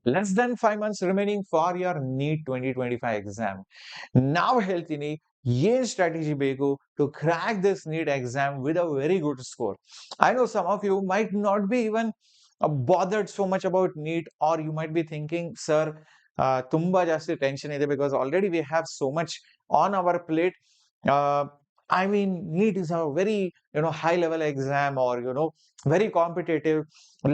Less than 5 months remaining for your NEET 2025 exam. Now ಹೇಳ್ತೀನಿ ಏನ್ strategy ಬೇಕು to crack this NEET exam with a very good score. I know some of you might not be even bothered so much about NEET, or you might be thinking, sir, ತುಂಬಾ ಜಾಸ್ತಿ tension ಇದೆ because already we have so much on our plate. Uh, I mean, NEET is a very, high level exam, or, very competitive.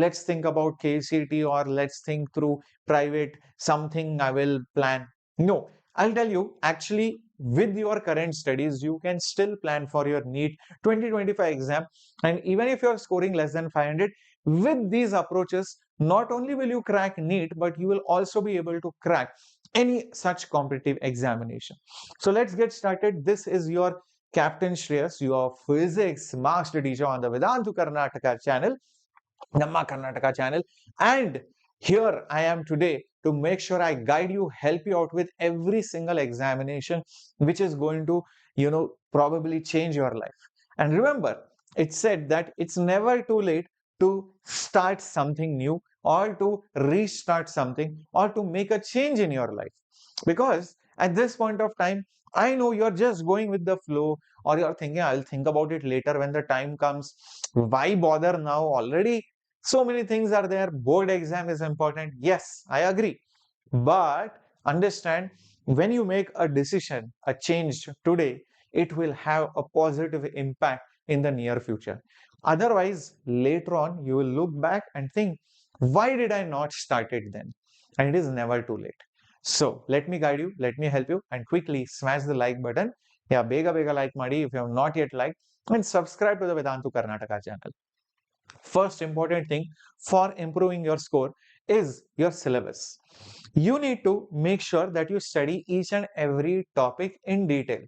Let's think about KCET, or let's think through private something I will plan. No, I'll tell you, actually, with your current studies, you can still plan for your NEET 2025 exam. And even if you're scoring less than 500, with these approaches, not only will you crack NEET, but you will also be able to crack any such competitive examination. So let's get started. This is your Captain Shreyas, your physics master teacher on the Vedantu Karnataka channel, Namma Karnataka channel. And here I am today to make sure I guide you, help you out with every single examination, which is going to, probably change your life. And remember, it said that it's never too late to start something new, or to restart something, or to make a change in your life. Because at this point of time, I know you're just going with the flow, or you're thinking, I'll think about it later when the time comes. Why bother now? Already so many things are there. Board exam is important. Yes, I agree. But understand, when you make a decision, a change today, it will have a positive impact in the near future. Otherwise, later on, you will look back and think, why did I not start it then? And it is never too late. So let me guide you, let me help you, and quickly smash the like button. Yeah, bega like madi if you have not yet liked, and subscribe to the Vedantu Karnataka channel. First important thing for improving your score is your syllabus. You need to make sure that you study each and every topic in detail.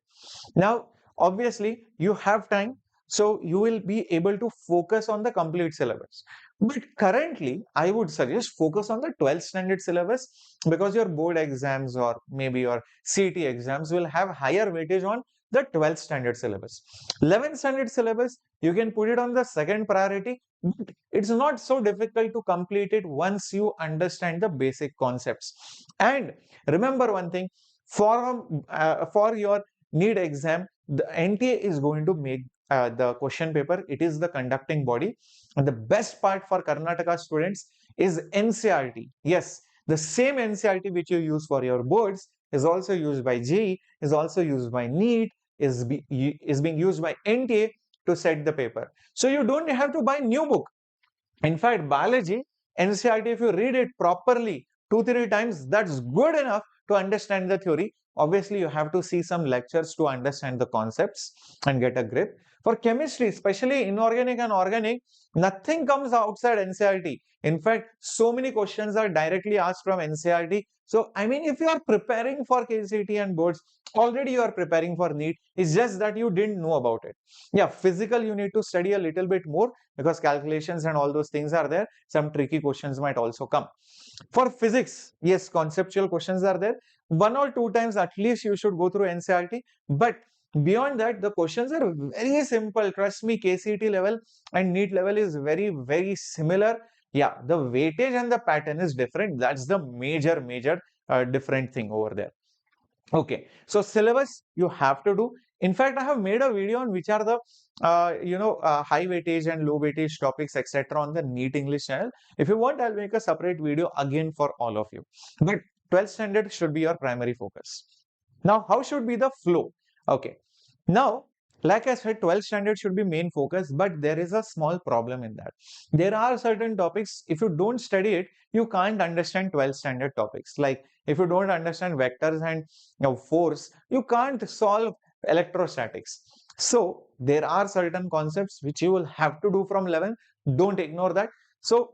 Now, obviously, you have time, so you will be able to focus on the complete syllabus. But currently, I would suggest focus on the 12th standard syllabus, because your board exams, or maybe your CET exams, will have higher weightage on the 12th standard syllabus. 11th standard syllabus, you can put it on the second priority, but it's not so difficult to complete it once you understand the basic concepts. And remember one thing, for your NEET exam, the NTA is going to make the question paper. It is the conducting body. And the best part for Karnataka students is NCRT. Yes, the same NCRT which you use for your boards is also used by JEE, is also used by NEET, is being used by NTA to set the paper. So you don't have to buy new book. In fact, biology, NCRT, if you read it properly 2-3 times, that's good enough to understand the theory. Obviously, you have to see some lectures to understand the concepts and get a grip. For chemistry, especially inorganic and organic, nothing comes outside NCRT. In fact, so many questions are directly asked from NCRT. So, I mean, if you are preparing for KCET and boards, already you are preparing for NEET. It's just that you didn't know about it. Yeah, physical, you need to study a little bit more, because calculations and all those things are there. Some tricky questions might also come. For physics, yes, conceptual questions are there. 1 or 2 times at least you should go through NCRT. But beyond that, the questions are very simple. Trust me, KCET level and NEET level is very, very similar. Yeah, the weightage and the pattern is different. That's the major different thing over there. Okay, so syllabus you have to do. In fact, I have made a video on which are the high weightage and low weightage topics, etc. on the NEET English channel. If you want, I'll make a separate video again for all of you. But 12th standard should be your primary focus. Now, how should be the flow? Okay, now, like I said, 12th standard should be main focus, but there is a small problem in that. There are certain topics, if you don't study it, you can't understand 12th standard topics. Like if you don't understand vectors and force, you can't solve electrostatics. So there are certain concepts which you will have to do from 11. Don't ignore that. So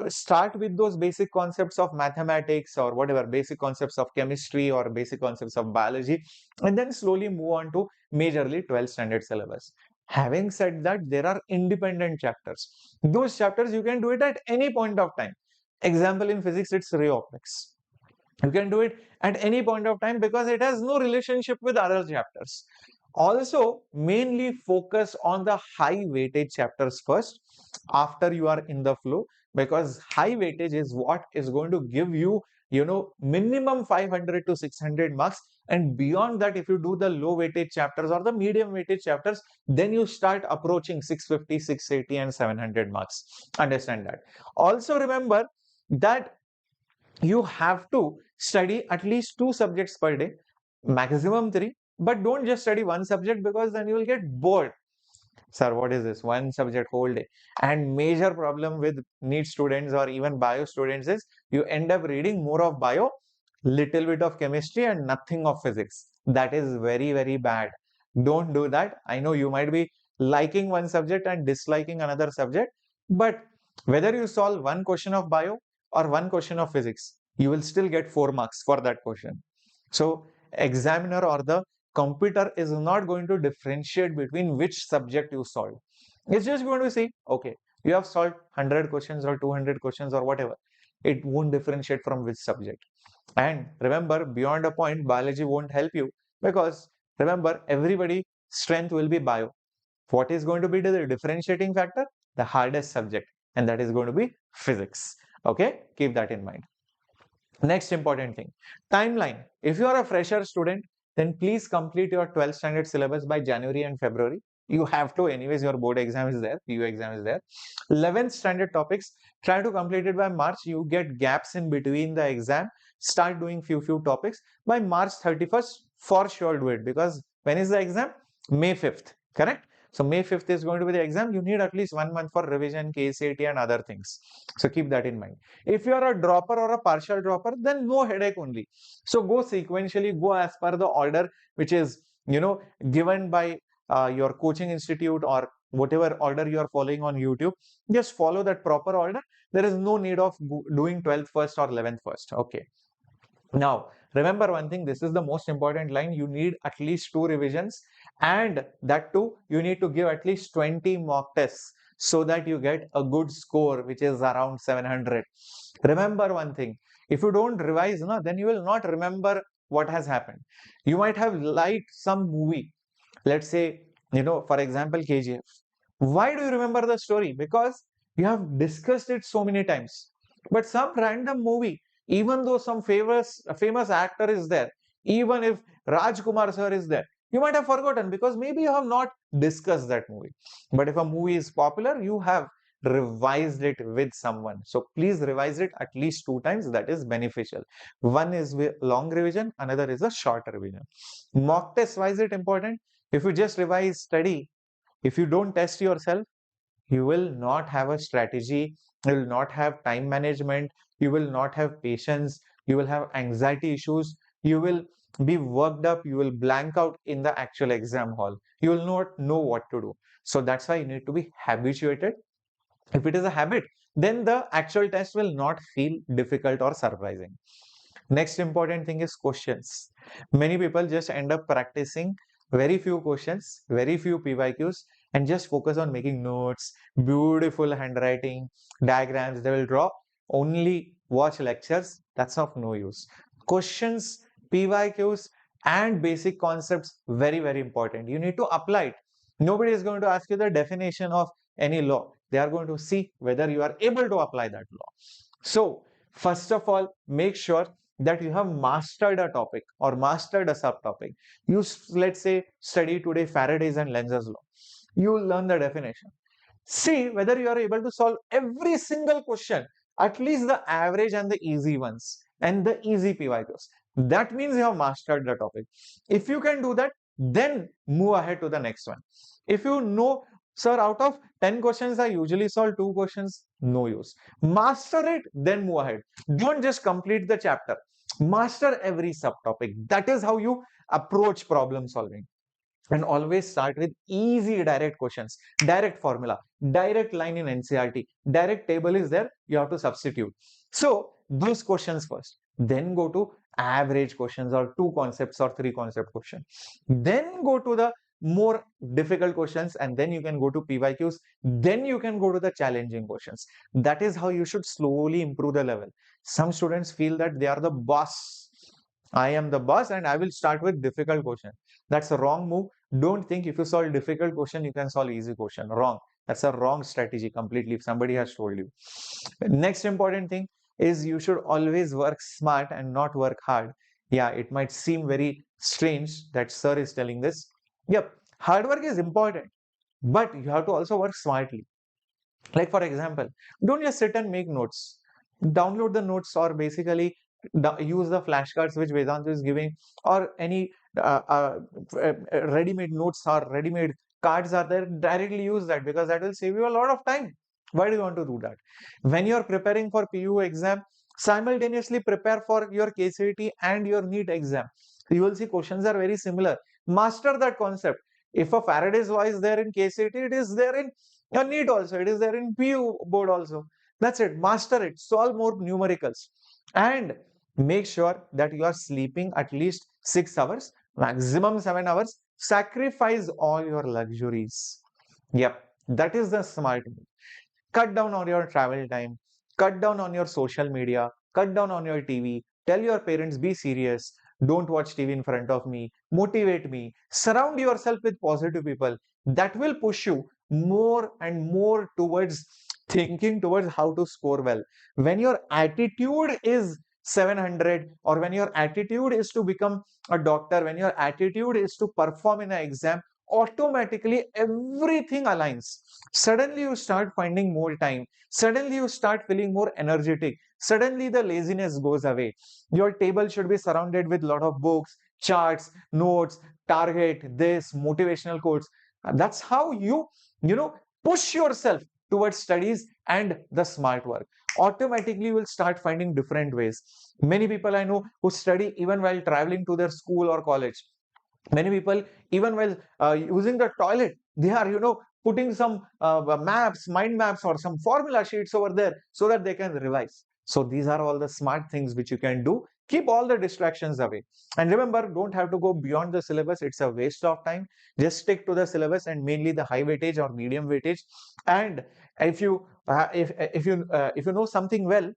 start with those basic concepts of mathematics, or whatever, basic concepts of chemistry or basic concepts of biology, and then slowly move on to majorly 12th standard syllabus. Having said that, there are independent chapters. Those chapters you can do it at any point of time. Example, in physics, it's ray optics. You can do it at any point of time because it has no relationship with other chapters. Also, mainly focus on the high weightage chapters first after you are in the flow, because high weightage is what is going to give you, minimum 500 to 600 marks. And beyond that, if you do the low weightage chapters or the medium weightage chapters, then you start approaching 650, 680 and 700 marks. Understand that. Also remember that you have to study at least two subjects per day, maximum three, but don't just study one subject, because then you will get bored. Sir, what is this? One subject whole day. And major problem with NEET students or even bio students is you end up reading more of bio, little bit of chemistry and nothing of physics. That is very, very bad. Don't do that. I know you might be liking one subject and disliking another subject, but whether you solve one question of bio or one question of physics, you will still get 4 marks for that question. So examiner or the computer is not going to differentiate between which subject you solve. It's just going to say, okay, you have solved 100 questions or 200 questions or whatever. It won't differentiate from which subject. And remember, beyond a point, biology won't help you, because remember, everybody strength will be bio. What is going to be the differentiating factor? The hardest subject, and that is going to be physics. Okay, keep that in mind. Next important thing, timeline. If you are a fresher student, then please complete your 12th standard syllabus by January and February. You have to, anyways, your board exam is there, PU exam is there. 11th standard topics, try to complete it by March. You get gaps in between the exam. Start doing few topics. By March 31st, for sure do it, because when is the exam? May 5th, correct? So May 5th is going to be the exam. You need at least 1 month for revision, KCET and other things. So keep that in mind. If you are a dropper or a partial dropper, then no headache only. So go sequentially, go as per the order which is, given by your coaching institute or whatever order you are following on YouTube. Just follow that proper order. There is no need of doing 12th first or 11th first. Okay. Now, remember one thing, this is the most important line. You need at least 2 revisions, and that too, you need to give at least 20 mock tests so that you get a good score, which is around 700. Remember one thing, if you don't revise, no, then you will not remember what has happened. You might have liked some movie, let's say, for example, KGF. Why do you remember the story? Because you have discussed it so many times. But some random movie, even though some famous actor is there, even if Rajkumar sir is there, you might have forgotten, because maybe you have not discussed that movie. But if a movie is popular, you have revised it with someone. So please revise it at least 2 times. That is beneficial. One is with long revision, another is a short revision. Mock test, why is it important? If you just revise, study, if you don't test yourself, you will not have a strategy, you will not have time management, you will not have patience, you will have anxiety issues, you will be worked up, you will blank out in the actual exam hall, you will not know what to do. So that's why you need to be habituated. If it is a habit, then the actual test will not feel difficult or surprising. Next important thing is questions. Many people just end up practicing very few questions, very few PYQs, and just focus on making notes, beautiful handwriting, diagrams they will draw. Only watch lectures. That's of no use. Questions, PYQs, and basic concepts, very, very important. You need to apply it. Nobody is going to ask you the definition of any law. They are going to see whether you are able to apply that law. So, first of all, make sure that you have mastered a topic or mastered a subtopic. You, let's say, study today Faraday's and Lenz's law. You will learn the definition. See whether you are able to solve every single question, at least the average and the easy ones, and the easy PYQs. That means you have mastered the topic. If you can do that, then move ahead to the next one. If you know, sir, out of 10 questions, I usually solve 2 questions, no use. Master it, then move ahead. Don't just complete the chapter. Master every subtopic. That is how you approach problem solving. And always start with easy direct questions, direct formula, direct line in NCERT, direct table is there, you have to substitute. So those questions first, then go to average questions or 2 concepts or 3 concept questions. Then go to the more difficult questions, and then you can go to PYQs, then you can go to the challenging questions. That is how you should slowly improve the level. Some students feel that they are the boss. I am the boss and I will start with difficult question. That's a wrong move. Don't think if you solve difficult question, you can solve easy question. Wrong. That's a wrong strategy completely if somebody has told you. Next important thing is you should always work smart and not work hard. Yeah, it might seem very strange that sir is telling this. Yep, hard work is important, but you have to also work smartly. Like for example, don't just sit and make notes. Download the notes or basically use the flashcards which Vedanta is giving, or any ready-made notes or ready-made cards are there. Directly use that because that will save you a lot of time. Why do you want to do that? When you are preparing for PU exam, simultaneously prepare for your KCET and your NEET exam. You will see questions are very similar. Master that concept. If a Faraday's law is there in KCET, it is there in your NEET also, it is there in PU board also. That's it. Master it. Solve more numericals. And make sure that you are sleeping at least 6 hours, maximum 7 hours. Sacrifice all your luxuries. Yep. That is the smart move. Cut down on your travel time, cut down on your social media, cut down on your TV. Tell your parents, be serious. Don't watch TV in front of me. Motivate me. Surround yourself with positive people. That will push you more and more towards thinking towards how to score well. When your attitude is 700, or when your attitude is to become a doctor, when your attitude is to perform in an exam, automatically everything aligns. Suddenly you start finding more time. Suddenly you start feeling more energetic. Suddenly the laziness goes away. Your table should be surrounded with a lot of books, charts, notes, target, this, motivational quotes. That's how you know, push yourself towards studies and the smart work. Automatically you will start finding different ways. Many people I know who study even while traveling to their school or college. Many people, even while using the toilet, they are putting some maps, mind maps, or some formula sheets over there so that they can revise. So these are all the smart things which you can do. Keep all the distractions away, and remember, don't have to go beyond the syllabus. It's a waste of time. Just stick to the syllabus and mainly the high weightage or medium weightage. And if you know something well,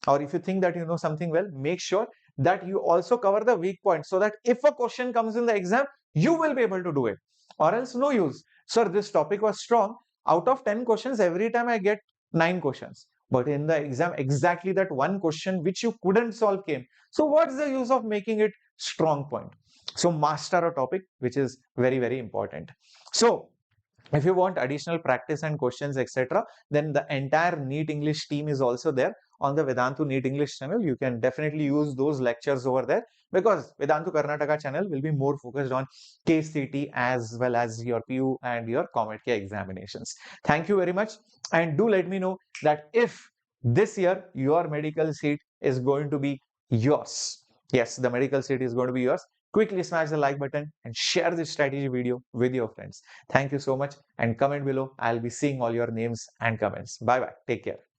or if you think that you know something well, make sure that you also cover the weak points, so that if a question comes in the exam, you will be able to do it. Or else, no use. Sir, this topic was strong. Out of 10 questions, every time I get 9 questions. But in the exam, exactly that one question which you couldn't solve came. So what's the use of making it strong point? So master a topic, which is very, very important. So if you want additional practice and questions, etc., then the entire NEET English team is also there on the Vedantu NEET English channel. You can definitely use those lectures over there, because Vedantu Karnataka channel will be more focused on KCET as well as your PU and your COMEDK examinations. Thank you very much, and do let me know that if this year your medical seat is going to be yours. Yes, the medical seat is going to be yours. Quickly smash the like button and share this strategy video with your friends. Thank you so much, and comment below. I'll be seeing all your names and comments. Bye bye. Take care.